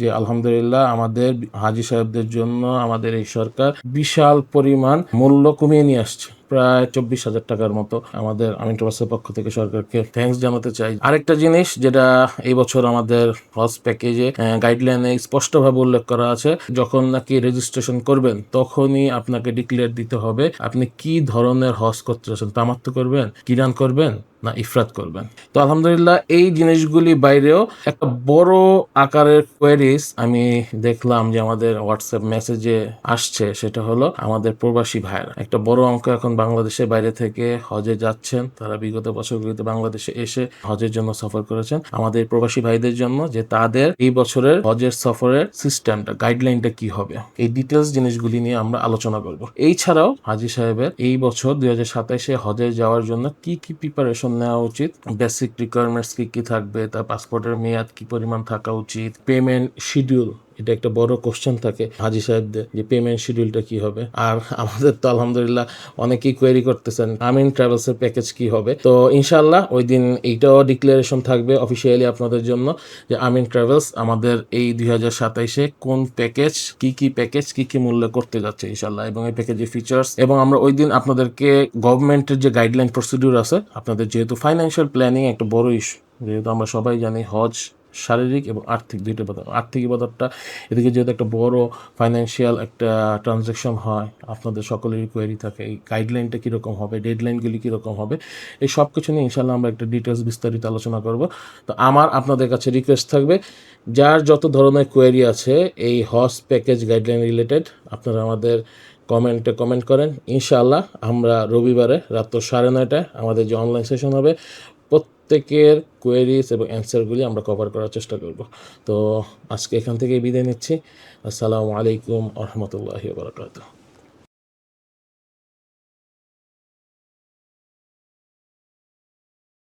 যে আলহামদুলিল্লাহ আমাদের হাজী সাহেবদের জন্য আমাদের এই সরকার বিশাল পরিমাণ মূল্য কমিয়ে নিয়ে আসছে, প্রায় 24,000 টাকার মতো। আমাদের আমিন ট্রাভেলসের পক্ষ থেকে সরকারকে থ্যাঙ্কস জানাতে চাই। আরেকটা জিনিস যেটা এই বছর আমাদের হজ প্যাকেজে গাইডলাইনে স্পষ্টভাবে উল্লেখ করা আছে, যখন নাকি রেজিস্ট্রেশন করবেন তখনই আপনাকে ডিক্লেয়ার দিতে হবে আপনি কি ধরনের হজ করতে চাচ্ছেন, তামাত্তু করবেন, কিরান করবেন না ইফরাত করবেন। তো আলহামদুলিল্লাহ এই জিনিসগুলি বাইরেও একটা বড় আকারের কোয়েরিজ আমি দেখলাম যে আমাদের হোয়াটসঅ্যাপ মেসেজে আসছে, সেটা হলো আমাদের প্রবাসী ভাইরা একটা বড় অঙ্ক এখন বাংলাদেশের বাইরে থেকে হজে যাচ্ছেন। তারা বিগত বছরগুলিতে বাংলাদেশে এসে হজের জন্য সফর করেছেন। আমাদের প্রবাসী ভাইদের জন্য যে তাদের এই বছরের হজের সফরের সিস্টেমটা, গাইডলাইনটা কি হবে, এই ডিটেলস জিনিসগুলি নিয়ে আমরা আলোচনা করব। এই ছাড়াও হাজী সাহেবের এই বছর 2027-এ হজে যাওয়ার জন্য কি কি প্রিপারেশন নেওয়া উচিত, বেসিক রিকোয়ারমেন্টস কি কি থাকবে, তার পাসপোর্টের মেয়াদ কি পরিমাণ থাকা উচিত, পেমেন্ট শিডিউল, এটা একটা বড় কোশ্চেন থাকে হাজী সাহেবদের যে পেমেন্ট শিডিউলটা কি হবে। আর আমাদের তো আলহামদুলিল্লাহ অনেকেই কোয়েরি করতেছেন আমিন ট্রাভেলসের প্যাকেজ কি হবে। তো ইনশাআল্লাহ ওই দিন এইটাও ডিক্লারেশন থাকবে অফিসিয়ালি আপনাদের জন্য যে আমিন ট্রাভেলস আমাদের এই 2027-এ কোন প্যাকেজ কি কি মূল্য করতে যাচ্ছে ইনশাআল্লাহ, এবং এই প্যাকেজের ফিচার্স। এবং আমরা ওই দিন আপনাদেরকে গভর্নমেন্টের যে গাইডলাইন প্রসিডিউর আছে, আপনাদের যেহেতু ফাইন্যান্সিয়াল প্ল্যানিং একটা বড় ইস্যু, যেহেতু আমরা সবাই জানি হজ শারীরিক এবং আর্থিক দুইটা ইবাদত। আর্থিক ইবাদতটা এদিকে যেহেতু একটা বড় ফাইন্যান্সিয়াল একটা ট্রানজ্যাকশন হয়, আপনাদের সকলেরই কোয়েরি থাকে এই গাইডলাইনটা কীরকম হবে, ডেডলাইনগুলি কীরকম হবে, এই সব কিছু নিয়ে ইনশাল্লাহ আমরা একটা ডিটেলস বিস্তারিত আলোচনা করব। তো আমার আপনাদের কাছে রিকোয়েস্ট থাকবে, যার যত ধরনের কোয়েরি আছে এই হজ প্যাকেজ গাইডলাইন রিলেটেড, আপনারা আমাদের কমেন্টে কমেন্ট করেন। ইনশাআল্লাহ আমরা রবিবারে রাত 9:30টায় আমাদের যে অনলাইন সেশন হবে, প্রত্যেকের কোয়েরিজ এবং অ্যান্সারগুলি আমরা কভার করার চেষ্টা করব। তো আজকে এখান থেকে বিদায় নিচ্ছি। আসসালামু আলাইকুম ওয়া রাহমাতুল্লাহি ওয়া বারাকাতুহু।